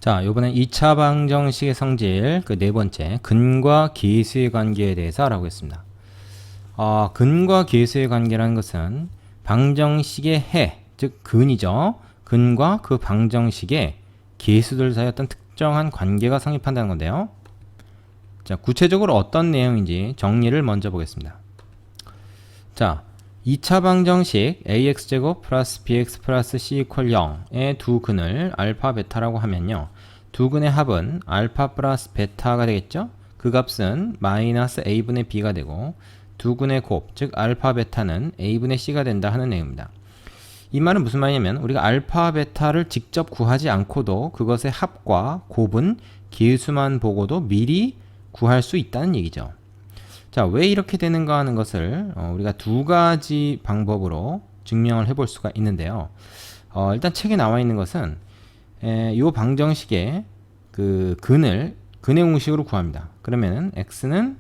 자, 요번엔 2차 방정식의 성질 그 네 번째 근과 계수의 관계에 대해서 알아보겠습니다. 근과 계수의 관계라는 것은 방정식의 해, 즉 근이죠. 근과 그 방정식의 계수들 사이 어떤 특정한 관계가 성립한다는 건데요. 자, 구체적으로 어떤 내용인지 정리를 먼저 보겠습니다. 자, 2차 방정식 ax제곱 플러스 bx 플러스 c 이퀄 0의 두 근을 알파 베타라고 하면요, 두 근의 합은 알파 플러스 베타가 되겠죠. 그 값은 마이너스 a분의 b가 되고 두 근의 곱, 즉 알파 베타는 a분의 c가 된다 하는 내용입니다. 이 말은 무슨 말이냐면 우리가 알파 베타를 직접 구하지 않고도 그것의 합과 곱은 계수만 보고도 미리 구할 수 있다는 얘기죠. 자, 왜 이렇게 되는가 하는 것을 우리가 두 가지 방법으로 증명을 해볼 수가 있는데요. 일단 책에 나와 있는 것은 이 방정식의 그 근의 공식으로 구합니다. 그러면은 x는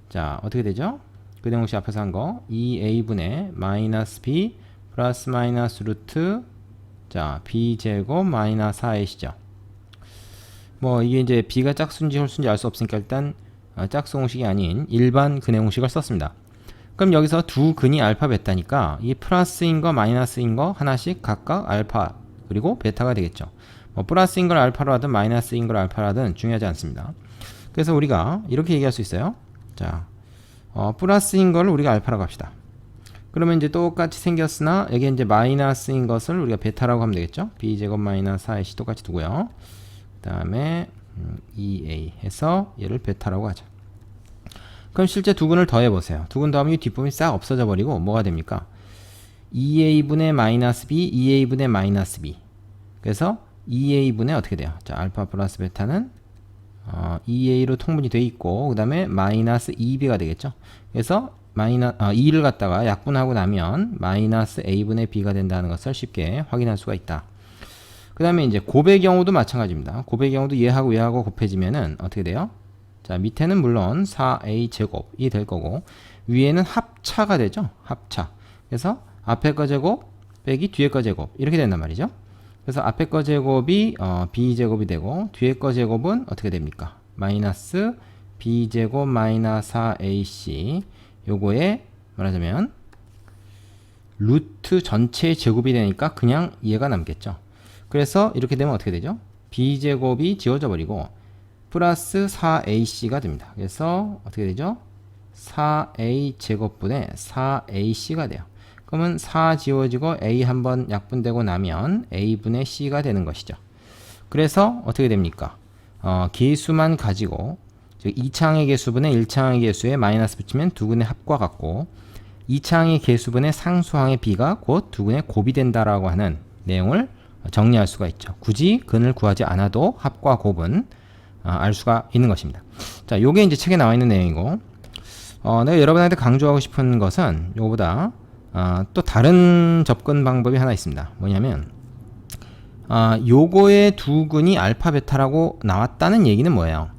자 어떻게 되죠? 근의 공식 앞에서 한 거 2a분의 마이너스 b 플러스 마이너스 루트 자 b제곱 마이너스 4a시죠. 뭐 이게 이제 b가 짝수인지 홀수인지 알 수 없으니까 일단 짝수 공식이 아닌 일반 근의 공식을 썼습니다. 그럼 여기서 두 근이 알파 베타니까 이 플러스인 거 마이너스인 거 하나씩 각각 알파 그리고 베타가 되겠죠. 뭐 플러스인 걸 알파로 하든 마이너스인 걸 알파로 하든 중요하지 않습니다. 그래서 우리가 이렇게 얘기할 수 있어요. 자, 플러스인 걸 우리가 알파라고 합시다. 그러면 이제 똑같이 생겼으나 여기 이제 마이너스인 것을 우리가 베타라고 하면 되겠죠. b제곱 마이너스 4ac 똑같이 두고요. 그 다음에 2a 해서 얘를 베타라고 하죠. 그럼 실제 두 근을 더해보세요. 두 근 더하면 이 뒷부분이 싹 없어져 버리고 뭐가 됩니까? 2a분의 마이너스 b, 2a분의 마이너스 b. 그래서 2a분의 어떻게 돼요? 자, 알파 플러스 베타는 2a로 통분이 돼 있고 그 다음에 마이너스 2b가 되겠죠. 그래서 2를 갖다가 약분하고 나면 마이너스 a분의 b가 된다는 것을 쉽게 확인할 수가 있다. 그 다음에 이제 곱의 경우도 마찬가지입니다. 곱의 경우도 얘하고 얘하고 곱해지면은 어떻게 돼요? 자, 밑에는 물론 4a 제곱이 될 거고 위에는 합차가 되죠. 합차. 그래서 앞에 거 제곱 빼기 뒤에 거 제곱 이렇게 된단 말이죠. 그래서 앞에 거 제곱이 b제곱이 되고 뒤에 거 제곱은 어떻게 됩니까? 마이너스 b제곱 마이너스 4ac 요거에 말하자면 루트 전체의 제곱이 되니까 그냥 얘가 남겠죠. 그래서 이렇게 되면 어떻게 되죠? b제곱이 지워져 버리고 플러스 4ac가 됩니다. 그래서 어떻게 되죠? 4a 제곱분의 4ac가 돼요. 그러면 4 지워지고 a 한번 약분되고 나면 a분의 c가 되는 것이죠. 그래서 어떻게 됩니까? 계수만 가지고 즉 2차항의 계수분의 1차항의 계수에 마이너스 붙이면 두 근의 합과 같고 2차항의 계수분의 상수항의 b가 곧 두 근의 곱이 된다라고 하는 내용을 정리할 수가 있죠. 굳이 근을 구하지 않아도 합과 곱은 알 수가 있는 것입니다. 자, 요게 이제 책에 나와 있는 내용이고 내가 여러분한테 강조하고 싶은 것은 요거보다 또 다른 접근 방법이 하나 있습니다. 뭐냐면 요거의 두 근이 알파 베타라고 나왔다는 얘기는 뭐예요?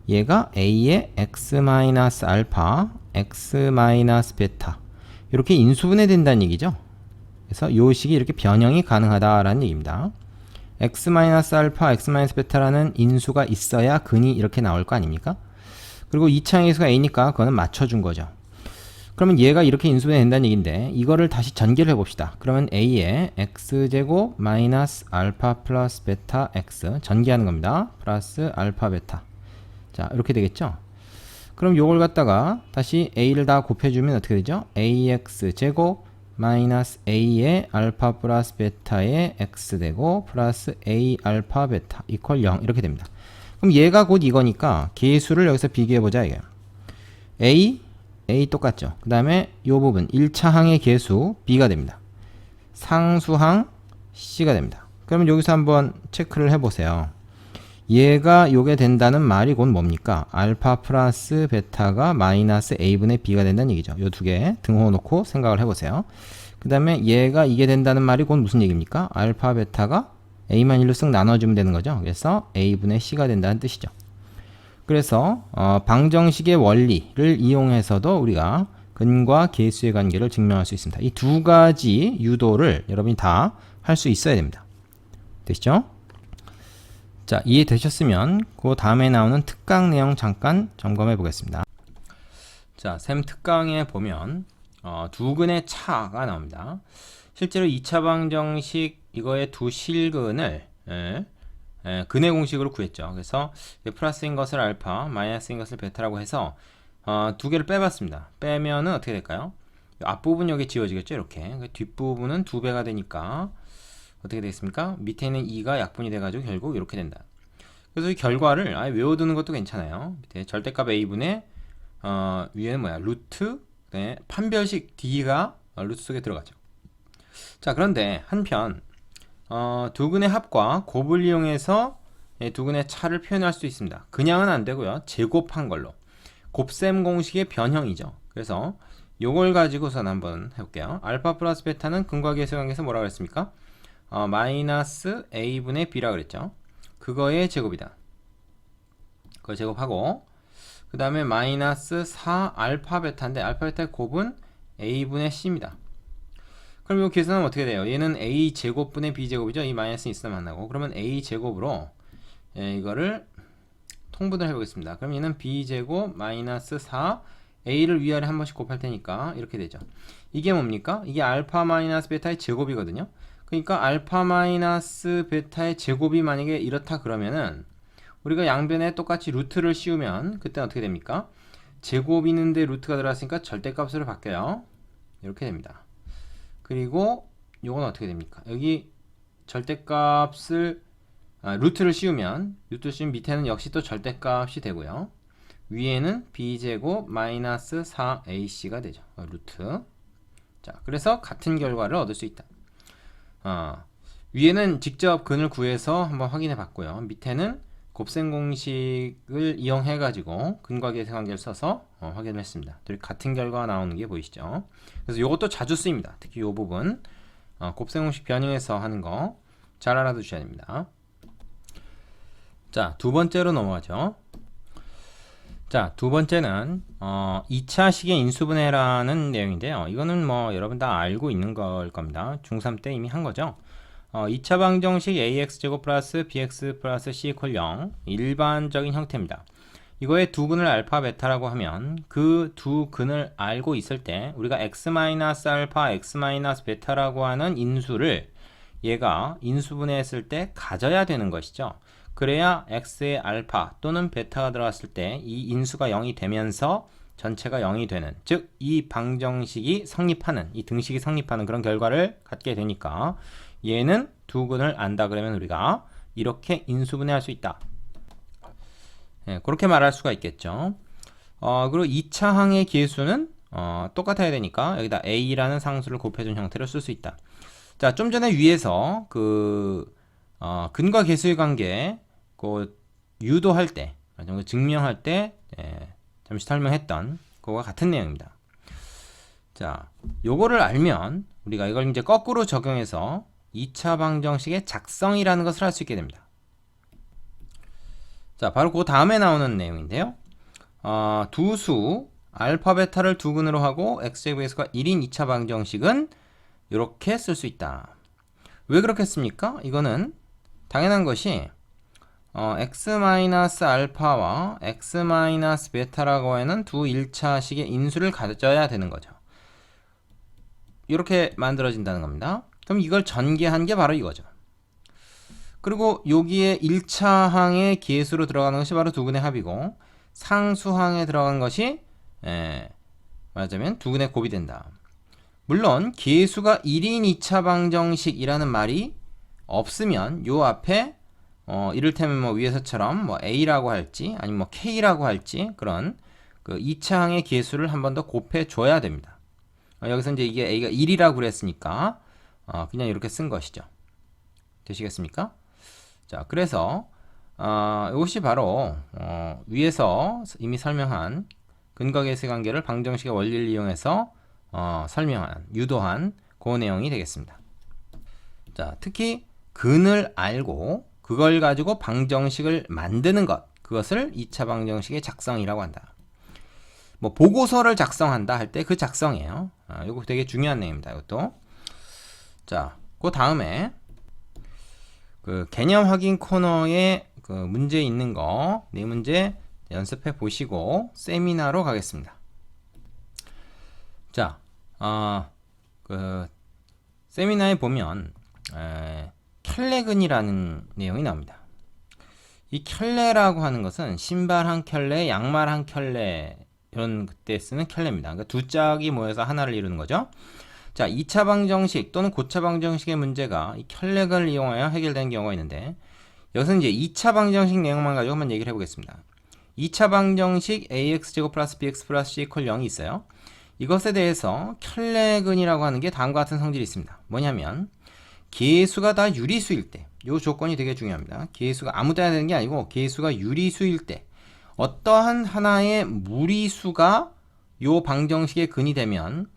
얘가 a의 x-알파, x-베타 이렇게 인수분해 된다는 얘기죠. 그래서 요 식이 이렇게 변형이 가능하다라는 얘기입니다. x-알파, x-베타라는 인수가 있어야 근이 이렇게 나올 거 아닙니까? 그리고 2차항의 수가 a니까 그거는 맞춰준 거죠. 그러면 얘가 이렇게 인수분해 된다는 얘기인데 이거를 다시 전개를 해봅시다. 그러면 a의 x제곱 마이너스 알파 플러스 베타 x 전개하는 겁니다. 플러스 알파 베타. 자, 이렇게 되겠죠? 그럼 요걸 갖다가 다시 a를 다 곱해주면 어떻게 되죠? ax 제곱 마이너스 a의 알파 플러스 베타의 x 되고 플러스 a 알파 베타 이퀄 0 이렇게 됩니다. 그럼 얘가 곧 이거니까 계수를 여기서 비교해보자 이거예요. a 똑같죠. 그 다음에 요 부분 1차항의 계수 b가 됩니다. 상수항 c가 됩니다. 그러면 여기서 한번 체크를 해보세요. 얘가 요게 된다는 말이 곧 뭡니까? 알파 플러스 베타가 마이너스 a분의 b가 된다는 얘기죠. 요 두 개 등호 놓고 생각을 해보세요. 그 다음에 얘가 이게 된다는 말이 곧 무슨 얘기입니까? 알파 베타가 a만 1로 쓱 나눠주면 되는 거죠. 그래서 a분의 c가 된다는 뜻이죠. 그래서 방정식의 원리를 이용해서도 우리가 근과 계수의 관계를 증명할 수 있습니다. 이 두 가지 유도를 여러분이 다 할 수 있어야 됩니다. 되시죠? 자, 이해되셨으면 그 다음에 나오는 특강 내용 잠깐 점검해 보겠습니다. 자, 셈 특강에 보면 두 근의 차가 나옵니다. 실제로 2차 방정식 이거의 두 실근을 근의 공식으로 구했죠. 그래서 플러스인 것을 알파, 마이너스인 것을 베타라고 해서 두 개를 빼봤습니다. 빼면은 어떻게 될까요? 앞부분 여기 지워지겠죠. 이렇게. 뒷부분은 2배가 되니까 어떻게 되겠습니까? 밑에 있는 2가 약분이 돼가지고 결국 이렇게 된다. 그래서 이 결과를 아예 외워두는 것도 괜찮아요. 밑에 절대값 a분의 위에는 뭐야? 루트 판별식 d가 루트 속에 들어가죠. 자, 그런데 한편 두 근의 합과 곱을 이용해서 두 근의 차를 표현할 수 있습니다. 그냥은 안 되고요. 제곱한 걸로. 곱셈 공식의 변형이죠. 그래서 요걸 가지고선 한번 해볼게요. 알파 플러스 베타는 근과 계수의 관계에서 뭐라 그랬습니까? 마이너스 a분의 b라 그랬죠. 그거의 제곱이다. 그걸 제곱하고 그 다음에 마이너스 4 알파 베타인데 알파 베타의 곱은 a분의 c입니다. 그럼 이 계산하면 어떻게 돼요? 얘는 a 제곱분의 b 제곱이죠. 이 마이너스 있으면 만나고 그러면 a 제곱으로 이거를 통분을 해보겠습니다. 그럼 얘는 b 제곱 마이너스 4 a를 위아래 한 번씩 곱할 테니까 이렇게 되죠. 이게 뭡니까? 이게 알파 마이너스 베타의 제곱이거든요. 그러니까 알파 마이너스 베타의 제곱이 만약에 이렇다 그러면은 우리가 양변에 똑같이 루트를 씌우면 그때 어떻게 됩니까? 제곱 있는데 루트가 들어갔으니까 절대값으로 바뀌어요. 이렇게 됩니다. 그리고 요건 어떻게 됩니까? 여기 절대값을 루트를 씌우면 밑에는 역시 또 절대값이 되고요. 위에는 b제곱 마이너스 4ac가 되죠. 루트. 자, 그래서 같은 결과를 얻을 수 있다. 위에는 직접 근을 구해서 한번 확인해 봤고요. 밑에는 곱셈 공식을 이용해 가지고 근과 계수 관계를 써서 확인을 했습니다. 둘이 같은 결과가 나오는 게 보이시죠? 그래서 이것도 자주 쓰입니다. 특히 이 부분 곱셈 공식 변형해서 하는 거 잘 알아두셔야 됩니다. 자, 두 번째로 넘어가죠. 자, 두 번째는 2차 식의 인수분해라는 내용인데요. 이거는 뭐 여러분 다 알고 있는 걸 겁니다. 중3 때 이미 한 거죠. 2차 방정식 ax제곱 플러스 bx 플러스 c 이퀄 0 일반적인 형태입니다. 이거의 두 근을 알파 베타라고 하면 그 두 근을 알고 있을 때 우리가 x-알파 x-베타라고 하는 인수를 얘가 인수분해했을 때 가져야 되는 것이죠. 그래야 x의 알파 또는 베타가 들어갔을 때 이 인수가 0이 되면서 전체가 0이 되는, 즉 이 방정식이 성립하는, 이 등식이 성립하는 그런 결과를 갖게 되니까 얘는 두 근을 안다 그러면 우리가 이렇게 인수분해할 수 있다. 그렇게 말할 수가 있겠죠. 그리고 2차 항의 계수는 똑같아야 되니까 여기다 a라는 상수를 곱해준 형태로 쓸 수 있다. 자, 좀 전에 위에서 근과 계수의 관계 유도할 때, 증명할 때 잠시 설명했던 그거와 같은 내용입니다. 자, 요거를 알면 우리가 이걸 이제 거꾸로 적용해서 2차 방정식의 작성이라는 것을 할 수 있게 됩니다. 자, 바로 그 다음에 나오는 내용인데요. 두 수 알파 베타를 두 근으로 하고 x제곱x가 1인 2차 방정식은 이렇게 쓸 수 있다. 왜 그렇게 씁니까? 이거는 당연한 것이 x-알파와 x-베타라고 하는 두 1차식의 인수를 가져야 되는 거죠. 이렇게 만들어진다는 겁니다. 그럼 이걸 전개한 게 바로 이거죠. 그리고 여기에 1차항의 계수로 들어가는 것이 바로 두 근의 합이고 상수항에 들어간 것이 말하자면 두 근의 곱이 된다. 물론 계수가 1인 2차 방정식이라는 말이 없으면 요 앞에 이를테면 뭐 위에서처럼 뭐 a라고 할지 아니면 뭐 k라고 할지 그런 그 2차항의 계수를 한 번 더 곱해 줘야 됩니다. 여기서 이제 이게 a가 1이라고 그랬으니까 그냥 이렇게 쓴 것이죠. 되시겠습니까? 자, 그래서 이것이 바로 위에서 이미 설명한 근과 계수의 관계를 방정식의 원리를 이용해서 설명한, 유도한 그 내용이 되겠습니다. 자, 특히 근을 알고 그걸 가지고 방정식을 만드는 것, 그것을 2차 방정식의 작성이라고 한다. 뭐 보고서를 작성한다 할 때 그 작성이에요. 이거 되게 중요한 내용입니다. 이것도. 자, 그 다음에 그 개념 확인 코너에 그 문제 있는 거 네 문제 연습해 보시고 세미나로 가겠습니다. 자, 그 세미나에 보면 켤레근이라는 내용이 나옵니다. 이 켤레라고 하는 것은 신발 한 켤레, 양말 한 켤레 이런 때 쓰는 켤레입니다. 그러니까 두 짝이 모여서 하나를 이루는 거죠. 자, 2차 방정식 또는 고차 방정식의 문제가 이 켤레근을 이용하여 해결되는 경우가 있는데 여기서 이제 2차 방정식 내용만 가지고 한번 얘기를 해보겠습니다. 2차 방정식 ax제곱 플러스 bx 플러스 c 이퀄 0이 있어요. 이것에 대해서 켤레근이라고 하는 게 다음과 같은 성질이 있습니다. 뭐냐면 계수가 다 유리수일 때, 이 조건이 되게 중요합니다. 계수가 아무 때나 되는 게 아니고 계수가 유리수일 때 어떠한 하나의 무리수가 요 방정식의 근이 되면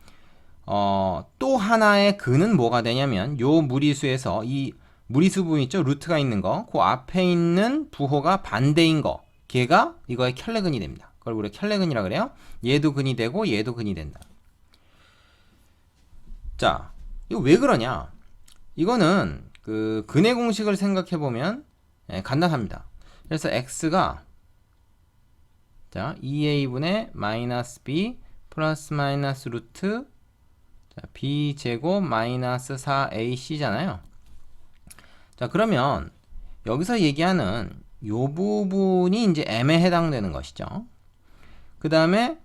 또 하나의 근은 뭐가 되냐면 요 무리수에서 이 무리수 부분 있죠? 루트가 있는 거, 그 앞에 있는 부호가 반대인 거, 걔가 이거의 켤레근이 됩니다. 그걸 우리가 켤레근이라 그래요. 얘도 근이 되고 얘도 근이 된다. 자, 이거 왜 그러냐? 이거는 그 근의 공식을 생각해 보면 간단합니다. 그래서 x가 자 2a분의 마이너스 b 플러스 마이너스 루트 b 제곱 마이너스 4ac잖아요. 자, 그러면 여기서 얘기하는 요 부분이 이제 m에 해당되는 것이죠. 그 다음에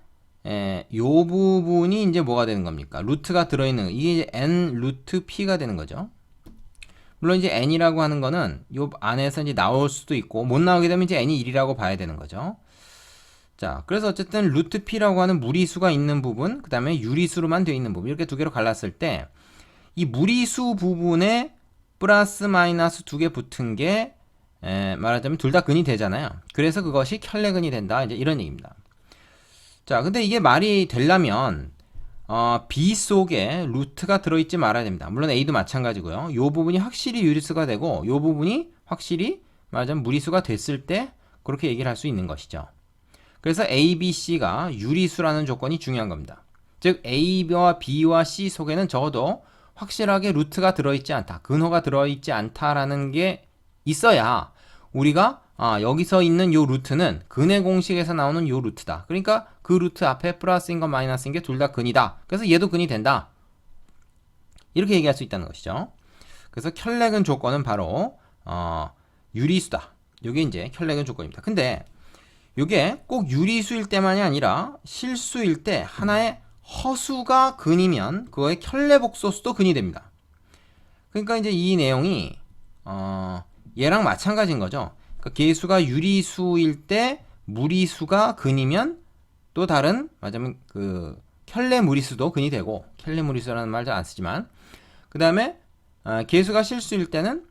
요 부분이 이제 뭐가 되는 겁니까? 루트가 들어있는 이게 이제 n 루트 p가 되는 거죠. 물론 이제 n이라고 하는 거는 요 안에서 이제 나올 수도 있고 못 나오게 되면 이제 n이 1이라고 봐야 되는 거죠. 자, 그래서 어쨌든 루트 p라고 하는 무리수가 있는 부분, 그 다음에 유리수로만 되어 있는 부분 이렇게 두 개로 갈랐을 때 이 무리수 부분에 플러스 마이너스 두 개 붙은 게 말하자면 둘 다 근이 되잖아요. 그래서 그것이 켤레근이 된다. 이제 이런 얘기입니다. 자, 근데 이게 말이 되려면 B 속에 루트가 들어있지 말아야 됩니다. 물론 A도 마찬가지고요. 요 부분이 확실히 유리수가 되고 요 부분이 확실히 말하자면 무리수가 됐을 때 그렇게 얘기를 할 수 있는 것이죠. 그래서 A, B, C가 유리수라는 조건이 중요한 겁니다. 즉 A와 B와 C 속에는 적어도 확실하게 루트가 들어있지 않다, 근호가 들어있지 않다라는 게 있어야 우리가 여기서 있는 요 루트는 근의 공식에서 나오는 요 루트다. 그러니까 그 루트 앞에 플러스인 거 마이너스인 게 둘 다 근이다. 그래서 얘도 근이 된다. 이렇게 얘기할 수 있다는 것이죠. 그래서 켤레근 조건은 바로 유리수다. 요게 이제 켤레근 조건입니다. 근데 요게 꼭 유리수일 때만이 아니라 실수일 때 하나의 허수가 근이면 그거의 켤레복소수도 근이 됩니다. 그러니까 이제 이 내용이 얘랑 마찬가지인 거죠. 그러니까 계수가 유리수일 때 무리수가 근이면 또 다른 말하자면 그 켤레 무리수도 근이 되고, 켤레 무리수라는 말도 안 쓰지만 그 다음에 계수가 실수일 때는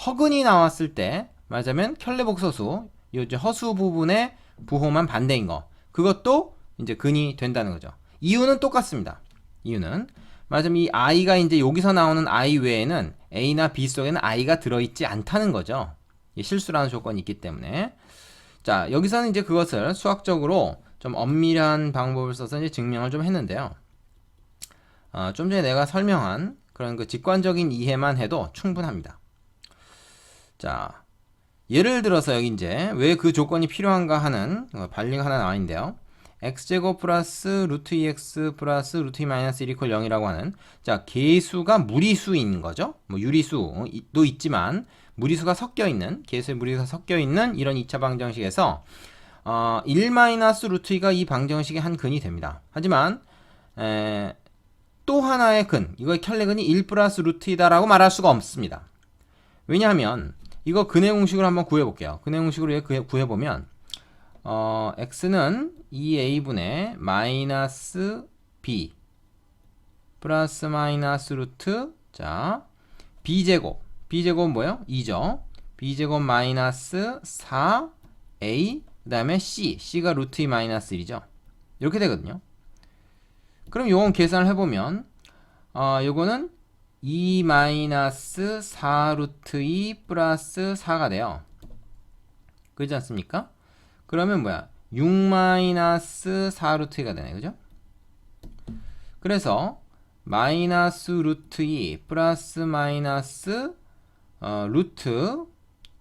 허근이 나왔을 때 말하자면 켤레복소수 요 이제 허수 부분의 부호만 반대인 거, 그것도 이제 근이 된다는 거죠. 이유는 똑같습니다. 이유는 말하자면 이 i가 이제 여기서 나오는 i 외에는 a나 b 속에는 i가 들어있지 않다는 거죠. 실수라는 조건이 있기 때문에. 자, 여기서는 이제 그것을 수학적으로 좀 엄밀한 방법을 써서 이제 증명을 좀 했는데요. 좀 전에 내가 설명한 그런 그 직관적인 이해만 해도 충분합니다. 자, 예를 들어서 여기 이제 왜 그 조건이 필요한가 하는 반리가 하나 나와 있는데요. x제곱 플러스 루트 2x 플러스 루트 2 마이너스 1 이퀄 0이라고 하는, 자, 계수가 무리수인 거죠. 뭐 유리수도 있지만 무리수가 섞여 있는, 계수의 무리수가 섞여 있는 이런 2차 방정식에서 1 마이너스 루트 2가 이 방정식의 한 근이 됩니다. 하지만 또 하나의 근, 이거의 켤레근이 1 플러스 루트 2다라고 말할 수가 없습니다. 왜냐하면 이거 근의 공식으로 한번 구해볼게요. 근의 공식으로 구해보면 x는 2a분의 마이너스 b 플러스 마이너스 루트, 자, b제곱은 뭐예요? 2죠. b제곱 마이너스 4a 그 다음에 c가 루트 2 마이너스 1이죠. 이렇게 되거든요. 그럼 요건 계산을 해보면 요거는 2 마이너스 4 루트 2 플러스 4가 돼요. 그렇지 않습니까? 그러면 뭐야? 6 마이너스 4 루트 2가 되네. 그죠? 그래서 마이너스 루트 2 플러스 마이너스 루트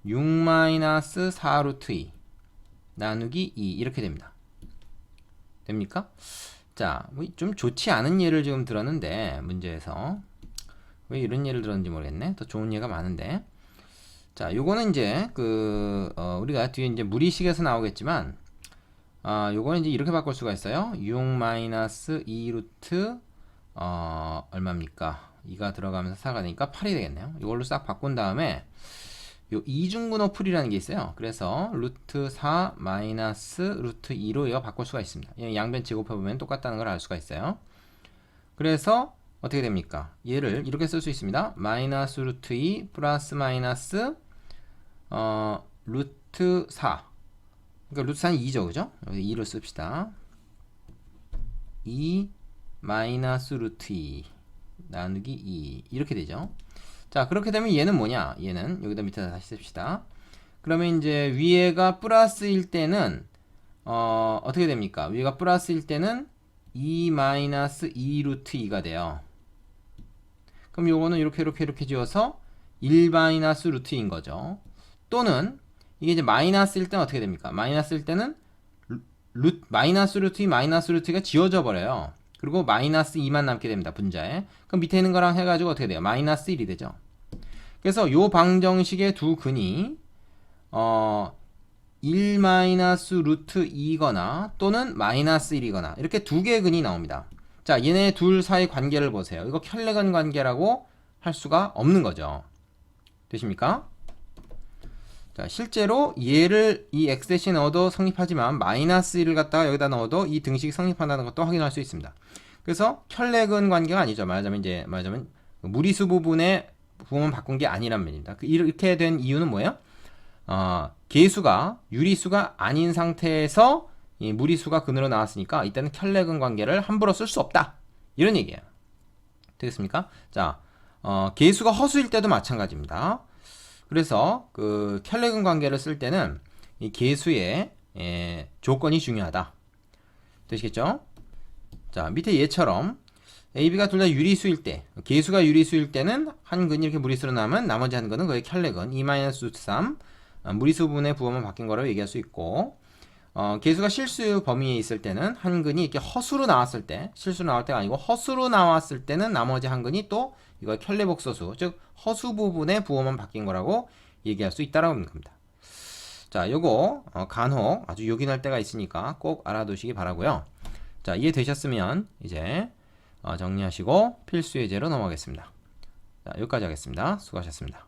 6-4 루트 2 나누기 2 이렇게 됩니다. 됩니까? 자, 좀 좋지 않은 예를 지금 들었는데 문제에서 왜 이런 예를 들었는지 모르겠네. 더 좋은 예가 많은데. 자, 요거는 이제 우리가 뒤에 이제 무리식에서 나오겠지만 요거는 이제 이렇게 바꿀 수가 있어요. 6-2 루트 얼마입니까? 2가 들어가면서 4가 되니까 8이 되겠네요. 이걸로 싹 바꾼 다음에 요 이중근호 풀이라는 게 있어요. 그래서 루트 4 마이너스 루트 2로 이거 바꿀 수가 있습니다. 양변 제곱해보면 똑같다는 걸 알 수가 있어요. 그래서 어떻게 됩니까? 얘를 이렇게 쓸 수 있습니다. 마이너스 루트 2 플러스 마이너스 루트 4. 그러니까 루트 4는 2죠, 그죠? 여기 2를 씁시다. 2 마이너스 루트 2 나누기 2 이렇게 되죠. 자, 그렇게 되면 얘는 뭐냐? 얘는 여기다 밑에다 다시 씁시다. 그러면 이제 위에가 플러스일 때는 어떻게 됩니까? 위에가 플러스일 때는 2 마이너스 2 루트 2가 돼요. 그럼 요거는 이렇게 지어서 1 마이너스 루트 2인 거죠. 또는 이게 이제 마이너스일 때는 어떻게 됩니까? 마이너스일 때는 마이너스 루트 2 마이너스 루트 2가 지워져 버려요. 그리고 마이너스 2만 남게 됩니다. 분자에. 그럼 밑에 있는 거랑 해가지고 어떻게 돼요? 마이너스 1이 되죠. 그래서 요 방정식의 두 근이 1 마이너스 루트 2거나 또는 마이너스 1이거나 이렇게 두 개의 근이 나옵니다. 자, 얘네 둘 사이 관계를 보세요. 이거 켈레건 관계라고 할 수가 없는 거죠. 되십니까? 자, 실제로 얘를 이 x 대신 넣어도 성립하지만 마이너스 1을 갖다가 여기다 넣어도 이 등식이 성립한다는 것도 확인할 수 있습니다. 그래서 켈레건 관계가 아니죠. 말하자면 무리수 부분의 부분만 바꾼 게 아니란 말입니다. 이렇게 된 이유는 뭐예요? 계수가 유리수가 아닌 상태에서 이 무리수가 근으로 나왔으니까 이때는 켈레건 관계를 함부로 쓸 수 없다. 이런 얘기예요. 되겠습니까? 자, 계수가 허수일 때도 마찬가지입니다. 그래서 그 켈레건 관계를 쓸 때는 이 계수의 조건이 중요하다. 되시겠죠? 자, 밑에 얘처럼 A, B가 둘 다 유리수일 때, 계수가 유리수일 때는 한 근이 이렇게 무리수로 나면 나머지 한 근은 거의 켈레건 2-3 무리수 부분의 부호만 바뀐 거라고 얘기할 수 있고, 계수가 실수 범위에 있을 때는 한 근이 이렇게 허수로 나왔을 때, 실수로 나올 때가 아니고 허수로 나왔을 때는 나머지 한 근이 또 이걸 켈레복소수, 즉 허수 부분의 부호만 바뀐 거라고 얘기할 수 있다라고 하는 겁니다. 자, 요거 간혹 아주 요긴할 때가 있으니까 꼭 알아두시기 바라고요. 자, 이해되셨으면 이제 정리하시고 필수 예제로 넘어가겠습니다. 자, 여기까지 하겠습니다. 수고하셨습니다.